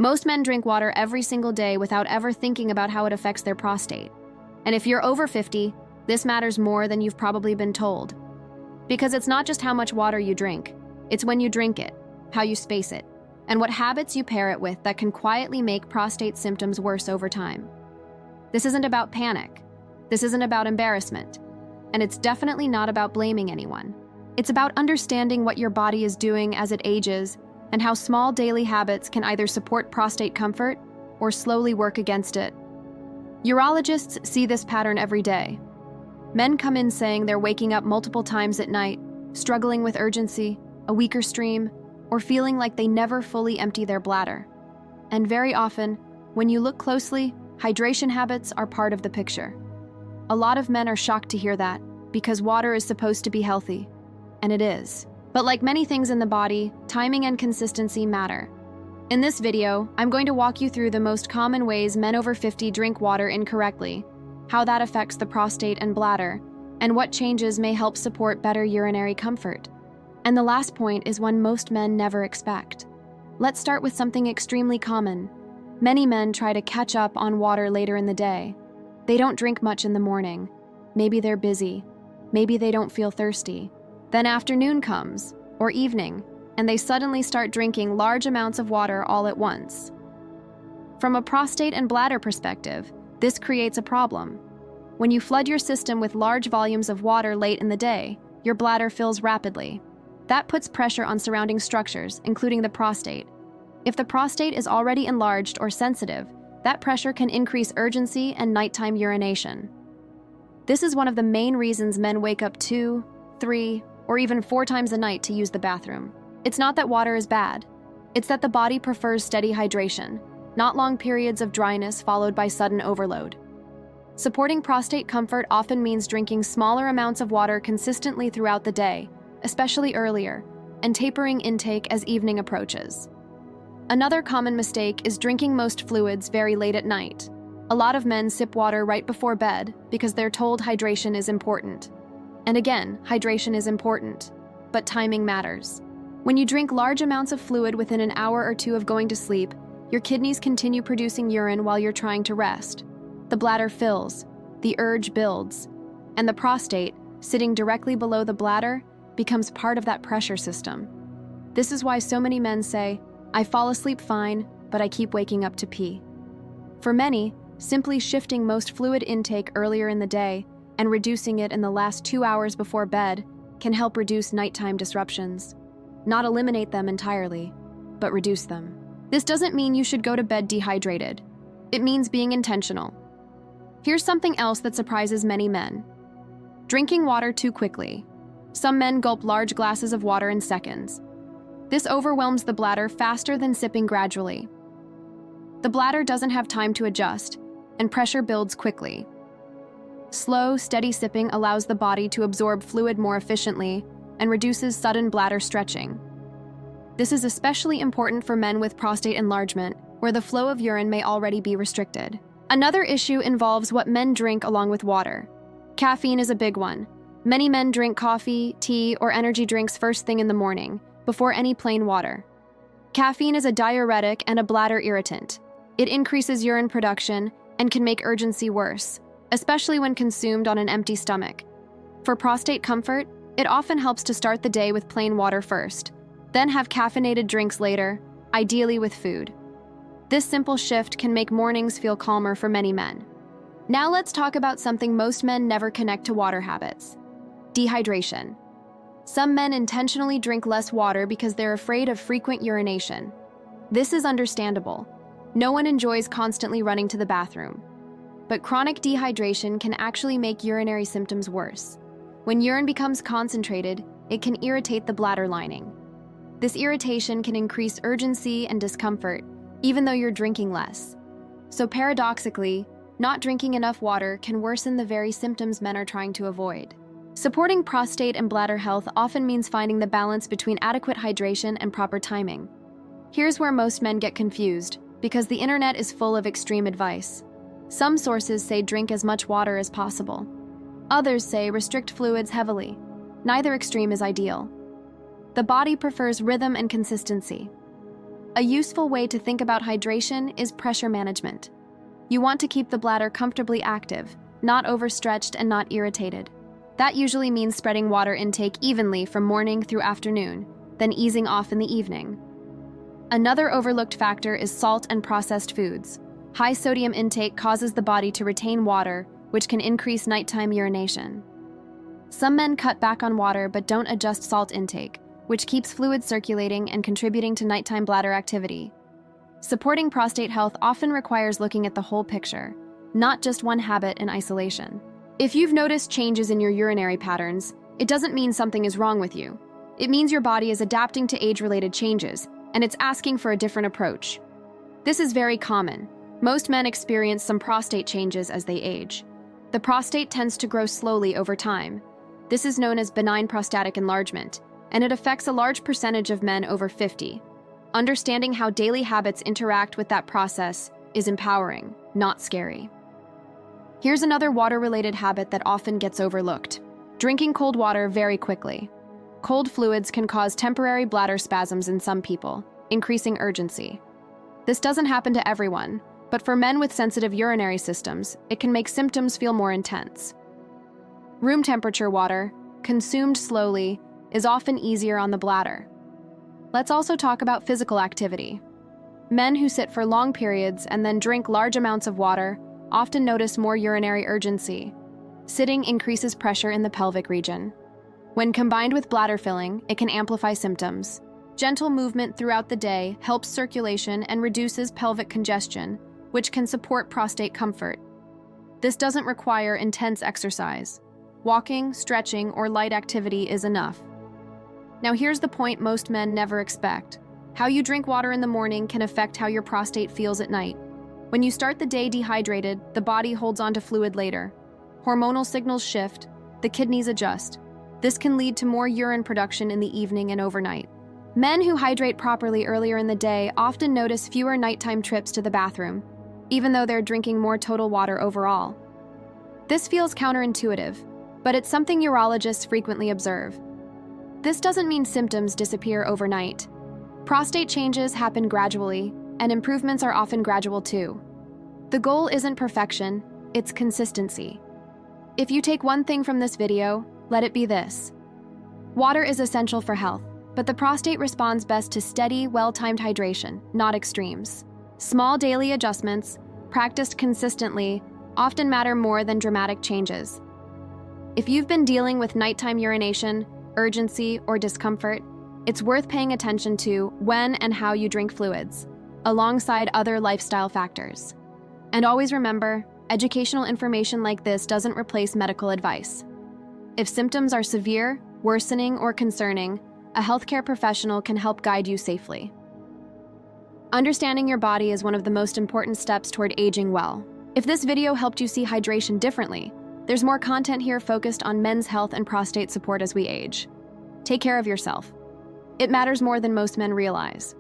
Most men drink water every single day without ever thinking about how it affects their prostate. And if you're over 50, this matters more than you've probably been told. Because it's not just how much water you drink, it's when you drink it, how you space it, and what habits you pair it with that can quietly make prostate symptoms worse over time. This isn't about panic. This isn't about embarrassment. And it's definitely not about blaming anyone. It's about understanding what your body is doing as it ages and how small daily habits can either support prostate comfort or slowly work against it. Urologists see this pattern every day. Men come in saying they're waking up multiple times at night, struggling with urgency, a weaker stream, or feeling like they never fully empty their bladder. And very often, when you look closely, hydration habits are part of the picture. A lot of men are shocked to hear that, because water is supposed to be healthy. And it is. But like many things in the body, timing and consistency matter. In this video, I'm going to walk you through the most common ways men over 50 drink water incorrectly, how that affects the prostate and bladder, and what changes may help support better urinary comfort. And the last point is one most men never expect. Let's start with something extremely common. Many men try to catch up on water later in the day. They don't drink much in the morning. Maybe they're busy. Maybe they don't feel thirsty. Then afternoon comes, or evening, and they suddenly start drinking large amounts of water all at once. From a prostate and bladder perspective, this creates a problem. When you flood your system with large volumes of water late in the day, your bladder fills rapidly. That puts pressure on surrounding structures, including the prostate. If the prostate is already enlarged or sensitive, that pressure can increase urgency and nighttime urination. This is one of the main reasons men wake up 2, 3, or even 4 times a night to use the bathroom. It's not that water is bad. It's that the body prefers steady hydration, not long periods of dryness followed by sudden overload. Supporting prostate comfort often means drinking smaller amounts of water consistently throughout the day, especially earlier, and tapering intake as evening approaches. Another common mistake is drinking most fluids very late at night. A lot of men sip water right before bed because they're told hydration is important. And again, hydration is important, but timing matters. When you drink large amounts of fluid within an hour or 2 of going to sleep, your kidneys continue producing urine while you're trying to rest. The bladder fills, the urge builds, and the prostate, sitting directly below the bladder, becomes part of that pressure system. This is why so many men say, "I fall asleep fine, but I keep waking up to pee." For many, simply shifting most fluid intake earlier in the day and reducing it in the last 2 hours before bed can help reduce nighttime disruptions. Not eliminate them entirely, but reduce them. This doesn't mean you should go to bed dehydrated. It means being intentional. Here's something else that surprises many men. Drinking water too quickly. Some men gulp large glasses of water in seconds. This overwhelms the bladder faster than sipping gradually. The bladder doesn't have time to adjust, and pressure builds quickly. Slow, steady sipping allows the body to absorb fluid more efficiently and reduces sudden bladder stretching. This is especially important for men with prostate enlargement, where the flow of urine may already be restricted. Another issue involves what men drink along with water. Caffeine is a big one. Many men drink coffee, tea, or energy drinks first thing in the morning, before any plain water. Caffeine is a diuretic and a bladder irritant. It increases urine production and can make urgency worse, especially when consumed on an empty stomach. For prostate comfort, it often helps to start the day with plain water first, then have caffeinated drinks later, ideally with food. This simple shift can make mornings feel calmer for many men. Now let's talk about something most men never connect to water habits: dehydration. Some men intentionally drink less water because they're afraid of frequent urination. This is understandable. No one enjoys constantly running to the bathroom. But chronic dehydration can actually make urinary symptoms worse. When urine becomes concentrated, it can irritate the bladder lining. This irritation can increase urgency and discomfort, even though you're drinking less. So paradoxically, not drinking enough water can worsen the very symptoms men are trying to avoid. Supporting prostate and bladder health often means finding the balance between adequate hydration and proper timing. Here's where most men get confused, because the internet is full of extreme advice. Some sources say drink as much water as possible. Others say restrict fluids heavily. Neither extreme is ideal. The body prefers rhythm and consistency. A useful way to think about hydration is pressure management. You want to keep the bladder comfortably active, not overstretched and not irritated. That usually means spreading water intake evenly from morning through afternoon, then easing off in the evening. Another overlooked factor is salt and processed foods. High sodium intake causes the body to retain water, which can increase nighttime urination. Some men cut back on water but don't adjust salt intake, which keeps fluid circulating and contributing to nighttime bladder activity. Supporting prostate health often requires looking at the whole picture, not just one habit in isolation. If you've noticed changes in your urinary patterns, it doesn't mean something is wrong with you. It means your body is adapting to age-related changes, and it's asking for a different approach. This is very common. Most men experience some prostate changes as they age. The prostate tends to grow slowly over time. This is known as benign prostatic enlargement, and it affects a large percentage of men over 50. Understanding how daily habits interact with that process is empowering, not scary. Here's another water-related habit that often gets overlooked: drinking cold water very quickly. Cold fluids can cause temporary bladder spasms in some people, increasing urgency. This doesn't happen to everyone, but for men with sensitive urinary systems, it can make symptoms feel more intense. Room temperature water, consumed slowly, is often easier on the bladder. Let's also talk about physical activity. Men who sit for long periods and then drink large amounts of water often notice more urinary urgency. Sitting increases pressure in the pelvic region. When combined with bladder filling, it can amplify symptoms. Gentle movement throughout the day helps circulation and reduces pelvic congestion, which can support prostate comfort. This doesn't require intense exercise. Walking, stretching, or light activity is enough. Now here's the point most men never expect. How you drink water in the morning can affect how your prostate feels at night. When you start the day dehydrated, the body holds onto fluid later. Hormonal signals shift, the kidneys adjust. This can lead to more urine production in the evening and overnight. Men who hydrate properly earlier in the day often notice fewer nighttime trips to the bathroom, even though they're drinking more total water overall. This feels counterintuitive, but it's something urologists frequently observe. This doesn't mean symptoms disappear overnight. Prostate changes happen gradually, and improvements are often gradual too. The goal isn't perfection, it's consistency. If you take one thing from this video, let it be this. Water is essential for health, but the prostate responds best to steady, well-timed hydration, not extremes. Small daily adjustments, practiced consistently, often matter more than dramatic changes. If you've been dealing with nighttime urination, urgency, or discomfort, it's worth paying attention to when and how you drink fluids, alongside other lifestyle factors. And always remember, educational information like this doesn't replace medical advice. If symptoms are severe, worsening, or concerning, a healthcare professional can help guide you safely. Understanding your body is one of the most important steps toward aging well. If this video helped you see hydration differently, there's more content here focused on men's health and prostate support as we age. Take care of yourself. It matters more than most men realize.